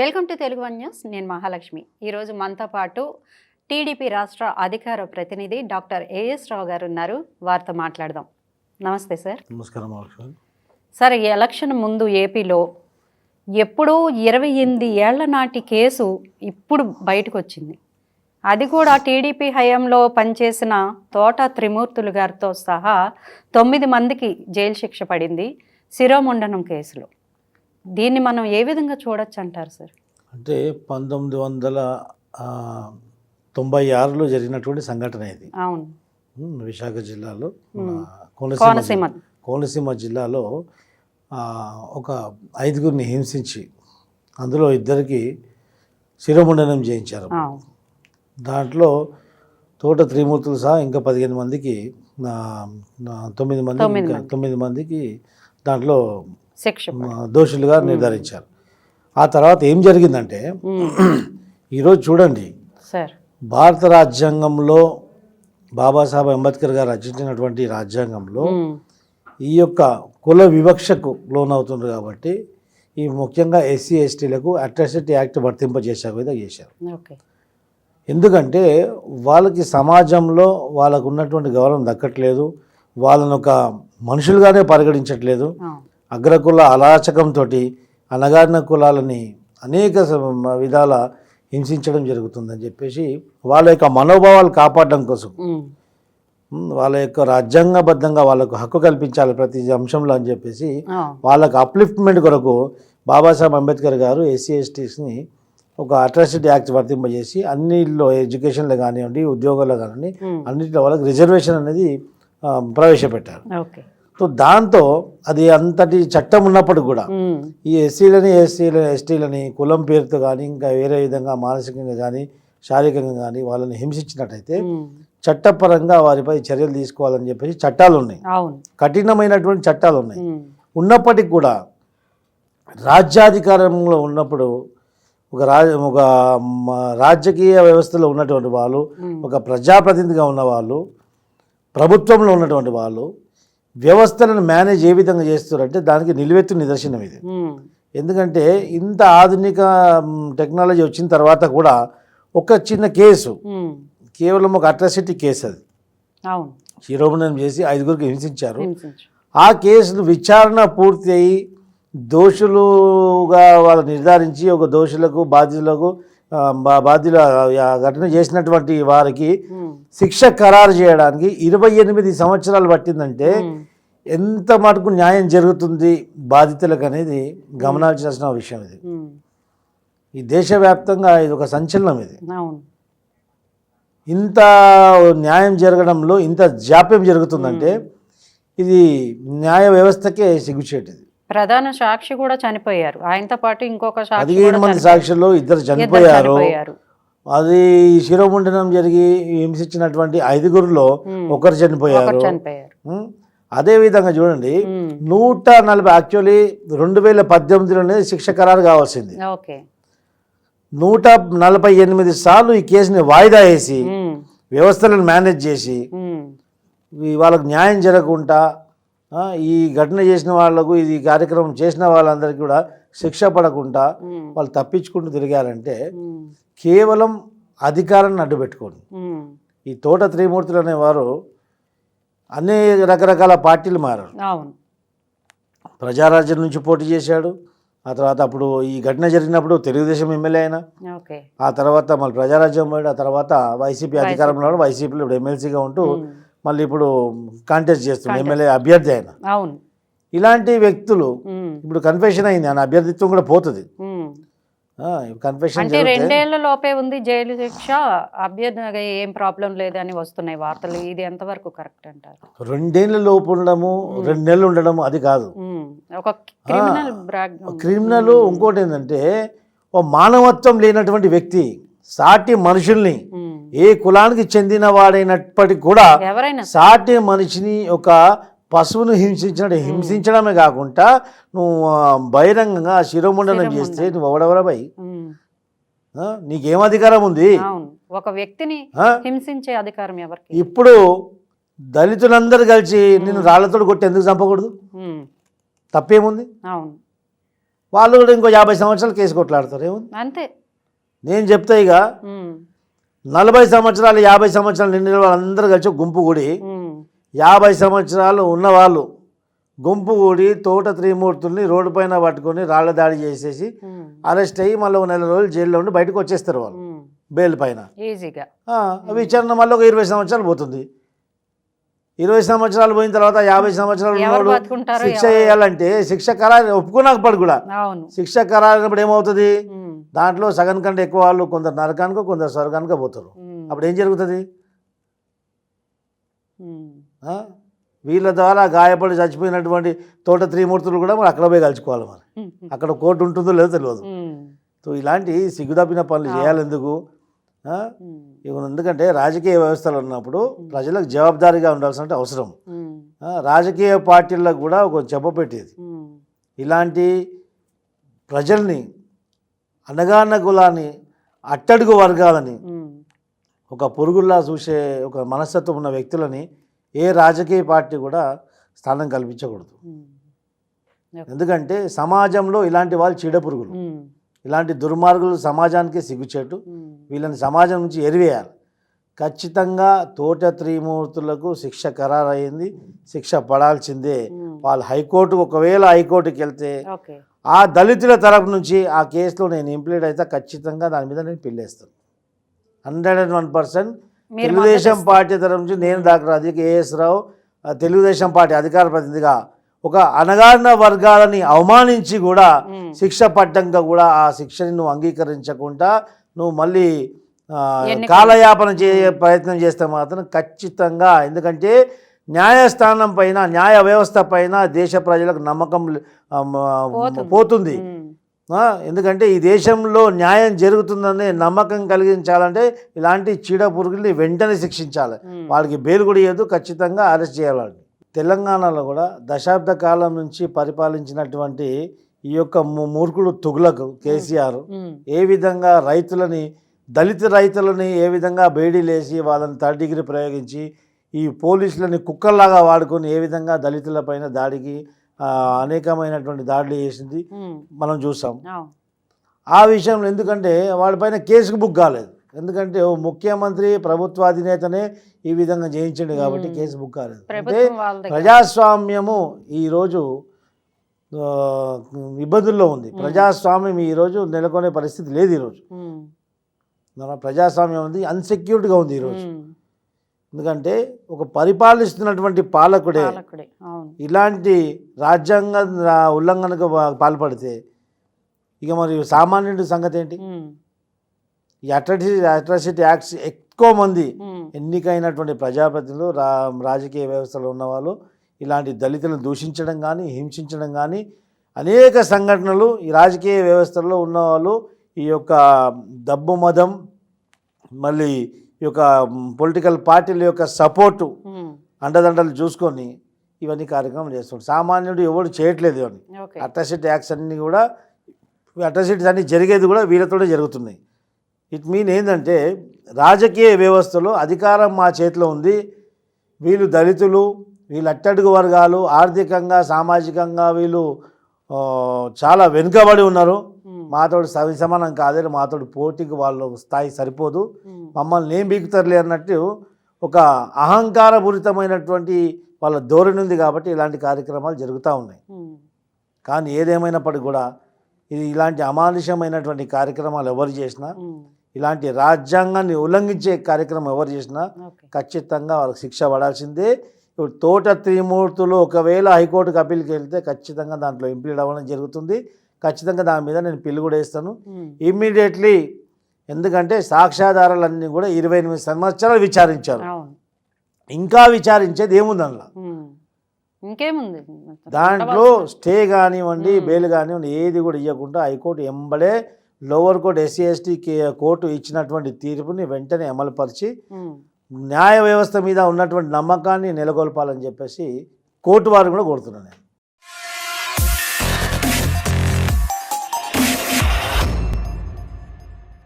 Welcome to Telugu one news. నేను మహాలక్ష్మి. ఈరోజు మనతో పాటు టీడీపీ రాష్ట్ర అధికార ప్రతినిధి డాక్టర్ ఏఎస్ రావు గారు ఉన్నారు. వారితో మాట్లాడదాం. నమస్తే సార్. నమస్కారం. సార్, ఈ ఎలక్షన్ ముందు ఏపీలో ఎప్పుడూ 28 ఏళ్ల నాటి కేసు ఇప్పుడు బయటకు వచ్చింది. అది కూడా టీడీపీ హయాంలో పనిచేసిన తోట త్రిమూర్తులు గారితో సహా 9 మందికి జైలు శిక్ష పడింది శిరోముండనం కేసులో. దీన్ని మనం ఏ విధంగా చూడొచ్చు అంటారు సార్? అంటే 1996లో జరిగినటువంటి సంఘటన ఇది. అవును. విశాఖ జిల్లాలో కోనసీమ జిల్లాలో ఒక 5గురిని హింసించి అందులో 2కి శిరోముండనం చేయించారు. దాంట్లో తోట త్రిమూర్తులు సహా ఇంకా 15 మందికి 9 మందికి దాంట్లో దోషులుగా నిర్ధారించారు. ఆ తర్వాత ఏం జరిగిందంటే ఈరోజు చూడండి, భారత రాజ్యాంగంలో బాబాసాహెబ్ అంబేద్కర్ గారు రచించినటువంటి రాజ్యాంగంలో ఈ యొక్క కుల వివక్షకు లోనవుతుంది కాబట్టి ఈ ముఖ్యంగా ఎస్సీ ఎస్టీలకు అట్రాసిటీ యాక్ట్ వర్తింపజేసే విధంగా చేశారు. ఎందుకంటే వాళ్ళకి సమాజంలో వాళ్ళకు ఉన్నటువంటి గౌరవం దక్కట్లేదు, వాళ్ళని ఒక మనుషులుగానే పరిగణించట్లేదు. అగ్రకుల అరాచకంతో అణగారిన కులాలని అనేక విధాల హింసించడం జరుగుతుందని చెప్పేసి వాళ్ళ యొక్క మనోభావాలు కాపాడడం కోసం, వాళ్ళ యొక్క రాజ్యాంగబద్ధంగా వాళ్ళకు హక్కు కల్పించాలి ప్రతి అంశంలో అని చెప్పేసి వాళ్ళకు అప్లిఫ్ట్మెంట్ కొరకు బాబాసాహెబ్ అంబేద్కర్ గారు ఎస్సీ ఎస్టీస్ని ఒక అట్రాసిటీ యాక్ట్ వర్తింపజేసి అన్నిట్లో ఎడ్యుకేషన్లో కానివ్వండి, ఉద్యోగాల్లో కానివ్వండి, అన్నింటిలో వాళ్ళకి రిజర్వేషన్ అనేది ప్రవేశపెట్టారు. సో దాంతో అది అంతటి చట్టం ఉన్నప్పటికి కూడా ఈ ఎస్టీలని కులం పేరుతో కానీ ఇంకా వేరే విధంగా మానసికంగా కానీ శారీరకంగా కానీ వాళ్ళని హింసించినట్టయితే చట్టపరంగా వారిపై చర్యలు తీసుకోవాలని చెప్పేసి చట్టాలు ఉన్నాయి, కఠినమైనటువంటి చట్టాలు ఉన్నాయి. ఉన్నప్పటికీ కూడా రాజ్యాధికారంలో ఉన్నప్పుడు ఒక రాజకీయ వ్యవస్థలో ఉన్నటువంటి వాళ్ళు, ఒక ప్రజాప్రతినిధిగా ఉన్నవాళ్ళు, ప్రభుత్వంలో ఉన్నటువంటి వాళ్ళు వ్యవస్థలను మేనేజ్ ఏ విధంగా చేస్తారంటే దానికి నిలువెత్తు నిదర్శనం ఇది. ఎందుకంటే ఇంత ఆధునిక టెక్నాలజీ వచ్చిన తర్వాత కూడా ఒక చిన్న కేసు, కేవలం ఒక అట్రాసిటీ కేసు, అది శిరోముండనం చేసి 5గురికి హింసించారు. ఆ కేసును విచారణ పూర్తి అయ్యి దోషులుగా వాళ్ళు నిర్ధారించి ఒక దోషులకు బాధ్యులకు ఘటన చేసినటువంటి వారికి శిక్ష ఖరారు చేయడానికి 28 సంవత్సరాలు పట్టిందంటే ఎంత మటుకు న్యాయం జరుగుతుంది బాధితులకు అనేది గమనించాల్సిన విషయం ఇది. ఈ దేశవ్యాప్తంగా ఇది ఒక సంచలనం. ఇది ఇంత న్యాయం జరగడంలో ఇంత జాప్యం జరుగుతుందంటే ఇది న్యాయ వ్యవస్థకే సిగ్గుచేటిది. ప్రధాన సాక్షి కూడా చనిపోయారు, ఆయనతో పాటు ఇంకొక 15 మంది సాక్షుల్లో 2 చనిపోయారు. అది శిరోముండనం జరిగి హింసించినటువంటి 5గురిలో 1 చనిపోయారు. అదేవిధంగా చూడండి, 140 యాక్చువల్లీ 2018లోనే శిక్ష ఖరారు కావాల్సింది. 148 సార్లు ఈ కేసుని వాయిదా వేసి వ్యవస్థలను మేనేజ్ చేసి వాళ్ళకు న్యాయం జరగకుండా ఈ ఘటన చేసిన వాళ్లకు, ఇది కార్యక్రమం చేసిన వాళ్ళందరికీ కూడా శిక్ష పడకుండా వాళ్ళు తప్పించుకుంటూ తిరిగారంటే కేవలం అధికారాన్ని అడ్డుపెట్టుకోండి. ఈ తోట త్రిమూర్తులు అనేవారు అన్ని రకరకాల పార్టీలు మారారు. ప్రజారాజ్యం నుంచి పోటీ చేశాడు. ఆ తర్వాత అప్పుడు ఈ ఘటన జరిగినప్పుడు తెలుగుదేశం ఎమ్మెల్యే అయినా, ఆ తర్వాత మళ్ళీ ప్రజారాజ్యం పోయాడు. ఆ తర్వాత వైసీపీ అధికారంలో వైసీపీలో ఇప్పుడు ఎమ్మెల్సీగా ఉంటూ మళ్ళీ ఇప్పుడు కాంటెస్ట్ చేస్తుంది, ఎమ్మెల్యే అభ్యర్థి అయిన. ఇలాంటి వ్యక్తులు ఇప్పుడు కన్ఫెషన్ అయింది, ఆయన అభ్యర్థిత్వం కూడా పోతుంది. కన్ఫెషన్ 2 ఏళ్ల లోపే ఉంది జైలు శిక్ష, అభ్యర్థిగా ఏం ప్రాబ్లం లేదని వస్తున్నాయి వార్తలు. ఇది ఎంతవరకు కరెక్ట్ అంటారు? 2 ఏళ్ల లోపు ఉండడము, 2 నెలలు ఉండడము అది కాదు. ఒక క్రిమినల్. ఇంకోటి ఏంటంటే ఓ మానవత్వం లేనటువంటి వ్యక్తి సాటి మనుషుల్ని, ఏ కులానికి చెందిన వాడైనప్పటికీ కూడా సాటి మనిషిని ఒక పశువును హింసించడమే కాకుండా నువ్వు బహిరంగంగా శిరోముండనం చేస్తే నువ్వు ఎవడెవరా భయ్? నీకేం అధికారం ఉంది? ఒక వ్యక్తిని హింసించే అధికారం ఎవరికి? ఇప్పుడు దళితులందరూ కలిసి నిన్ను రాళ్లతో కొట్టి ఎందుకు చంపకూడదు? తప్పేముంది? వాళ్ళు కూడా ఇంకో 50 సంవత్సరాలు కేసు కొట్లాడతారు. ఏముంది అంతే. నేను చెప్తా ఇక 40 సంవత్సరాలు 50 సంవత్సరాలు నిండిన వాళ్ళందరూ కలిసి గుంపు కూడి 50 సంవత్సరాలు ఉన్నవాళ్ళు గుంపు కూడి తోట త్రిమూర్తుల్ని రోడ్డు పైన పట్టుకొని రాళ్ల దాడి చేసేసి అరెస్ట్ అయ్యి మళ్ళీ 1 నెల రోజులు జైల్లో ఉండి బయటకు వచ్చేస్తారు వాళ్ళు బెయిల్ పైన ఈజీగా. విచారణ మళ్ళీ ఒక 20 సంవత్సరాలు పోతుంది. 20 సంవత్సరాలు పోయిన తర్వాత 50 సంవత్సరాలు ఉన్నవాడు శిక్ష చేయాలంటే శిక్ష ఖరారు ఒప్పుకున్నప్పుడు కూడా శిక్ష ఖరారైనప్పుడు ఏమవుతుంది, దాంట్లో సగం కంటే ఎక్కువ వాళ్ళు కొందరు నరకానికో కొందరు స్వర్గానికో పోతారు. అప్పుడు ఏం జరుగుతుంది? వీళ్ళ ద్వారా గాయపడి చచ్చిపోయినటువంటి తోట త్రిమూర్తులు కూడా మరి అక్కడ పోయి కలుసుకోవాలి. మరి అక్కడ కోర్టు ఉంటుందో లేదో తెలియదు. సో ఇలాంటి సిగ్గుదప్పిన పనులు చేయాలి ఎందుకు? ఎందుకంటే రాజకీయ వ్యవస్థలు ఉన్నప్పుడు ప్రజలకు జవాబుదారీగా ఉండాల్సిన అవసరం. రాజకీయ పార్టీలకు కూడా ఒక చెప్పపెట్టేది ఇలాంటి ప్రజల్ని అణగారిన కులాన్ని అట్టడుగు వర్గాలని ఒక పురుగుల్లా చూసే ఒక మనస్తత్వం ఉన్న వ్యక్తులని ఏ రాజకీయ పార్టీ కూడా స్థానం కల్పించకూడదు. ఎందుకంటే సమాజంలో ఇలాంటి వాళ్ళు చీడపురుగులు, ఇలాంటి దుర్మార్గులు సమాజానికి సిగ్గుచేటు. వీళ్ళని సమాజం నుంచి ఎరివేయాలి. ఖచ్చితంగా తోట త్రిమూర్తులకు శిక్ష ఖరారయ్యింది, శిక్ష పడాల్సిందే. వాళ్ళు హైకోర్టుకు ఒకవేళ హైకోర్టుకి వెళ్తే ఆ దళితుల తరపు నుంచి ఆ కేసులో నేను ఇంప్లీడ్ అయితే ఖచ్చితంగా దాని మీద నేను పిల్లేస్తాను. 101% తెలుగుదేశం పార్టీ తరపు నుంచి నేను డాక్టర్ అధిక ఏఎస్ రావు తెలుగుదేశం పార్టీ అధికార ప్రతినిధిగా ఒక అణగారిన వర్గాలని అవమానించి కూడా శిక్ష పడ్డంగా కూడా ఆ శిక్షని నువ్వు అంగీకరించకుండా నువ్వు మళ్ళీ కాలయాపన ప్రయత్నం చేస్తే మాత్రం ఖచ్చితంగా, ఎందుకంటే న్యాయస్థానం పైన న్యాయ వ్యవస్థ పైన దేశ ప్రజలకు నమ్మకం పోతుంది. ఎందుకంటే ఈ దేశంలో న్యాయం జరుగుతుందనే నమ్మకం కలిగించాలంటే ఇలాంటి చీడ పురుగుల్ని వెంటనే శిక్షించాలి. వాళ్ళకి బెయిల్ కూడా ఇవ్వదు, ఖచ్చితంగా అరెస్ట్ చేయాలి. తెలంగాణలో కూడా దశాబ్ద కాలం నుంచి పరిపాలించినటువంటి ఈ యొక్క మూర్ఖుడు తుగ్లక్ కేసీఆర్ ఏ విధంగా రైతులని, దళిత రైతులని ఏ విధంగా బేడీలేసి వాళ్ళని 3rd డిగ్రీ ప్రయోగించి ఈ పోలీసులని కుక్కల్లాగా వాడుకొని ఏ విధంగా దళితుల పైన దాడికి అనేకమైనటువంటి దాడులు చేసింది మనం చూసాం. ఆ విషయంలో ఎందుకంటే వాళ్ళపైన కేసుకు బుక్ కాలేదు, ఎందుకంటే ఓ ముఖ్యమంత్రి ప్రభుత్వాధినేతనే ఈ విధంగా చేయించండి కాబట్టి కేసు బుక్ కాలేదు. అంటే ప్రజాస్వామ్యము ఈరోజు ఇబ్బందుల్లో ఉంది. ప్రజాస్వామ్యం ఈరోజు నెలకొనే పరిస్థితి లేదు. ఈరోజు ప్రజాస్వామ్యం ఉంది అన్సెక్యూర్డ్గా ఉంది ఈరోజు. ఎందుకంటే ఒక పరిపాలిస్తున్నటువంటి పాలకుడే ఇలాంటి రాజ్యాంగ ఉల్లంఘనకు పాల్పడితే ఇక మరి సామాన్యుడి సంగతి ఏంటి? ఈ అట్రాసిటీ యాక్ట్స్ ఎక్కువ మంది ఎన్నికైనటువంటి ప్రజాప్రతినిధులు రాజకీయ వ్యవస్థలో ఉన్నవాళ్ళు ఇలాంటి దళితులను దూషించడం కానీ హింసించడం కానీ అనేక సంఘటనలు ఈ రాజకీయ వ్యవస్థల్లో ఉన్నవాళ్ళు ఈ యొక్క డబ్బు మదం మళ్ళీ ఈ యొక్క పొలిటికల్ పార్టీల యొక్క సపోర్టు అండదండలు చూసుకొని ఇవన్నీ కార్యక్రమాలు చేస్తుంటారు. సామాన్యుడు ఎవరు చేయట్లేదు ఇవన్నీ. అట్రాసిటీ యాక్ట్స్ అన్నీ కూడా అట్రాసిటీస్ అన్నీ జరిగేది కూడా వీళ్ళతోనే జరుగుతున్నాయి. ఇట్ మీన్ ఏంటంటే రాజకీయ వ్యవస్థలో అధికారం మా చేతిలో ఉంది, వీళ్ళు దళితులు, వీళ్ళు అట్టడుగు వర్గాలు, ఆర్థికంగా సామాజికంగా వీళ్ళు చాలా వెనుకబడి ఉన్నారు, మాతోడు సమానం కాదని మాతోడు పోటీకి వాళ్ళ స్థాయి సరిపోదు, మమ్మల్ని ఏం బీకుతారులే అన్నట్టు ఒక అహంకారపూరితమైనటువంటి వాళ్ళ ధోరణి ఉంది. కాబట్టి ఇలాంటి కార్యక్రమాలు జరుగుతూ ఉన్నాయి. కానీ ఏదేమైనప్పటికీ కూడా ఇది ఇలాంటి అమానుషమైనటువంటి కార్యక్రమాలు ఎవరు చేసినా, ఇలాంటి రాజ్యాంగాన్ని ఉల్లంఘించే కార్యక్రమం ఎవరు చేసినా ఖచ్చితంగా వాళ్ళకి శిక్ష పడాల్సిందే. ఇప్పుడు తోట త్రిమూర్తులు ఒకవేళ హైకోర్టుకు అప్పీల్కి వెళ్తే ఖచ్చితంగా దాంట్లో ఇంప్లీడ్ అవ్వడం జరుగుతుంది. ఖచ్చితంగా దాని మీద నేను పిల్లు కూడా వేస్తాను ఇమ్మీడియట్లీ. ఎందుకంటే సాక్ష్యాధారాలన్నీ కూడా 28 సంవత్సరాలు విచారించారు, ఇంకా విచారించేది ఏముంది అందులో? ఇంకేముంది? దాంట్లో స్టే కానివ్వండి, బెయిల్ కానివ్వండి ఏది కూడా ఇవ్వకుండా హైకోర్టు ఎంబడే lower court SC ST court ఇచ్చినటువంటి తీర్పుని వెంటనే అమలుపరిచి న్యాయ వ్యవస్థ మీద ఉన్నటువంటి నమ్మకాన్ని నెలకొల్పాలని చెప్పేసి కోర్టు వారు కూడా కోరుతున్నాను నేను.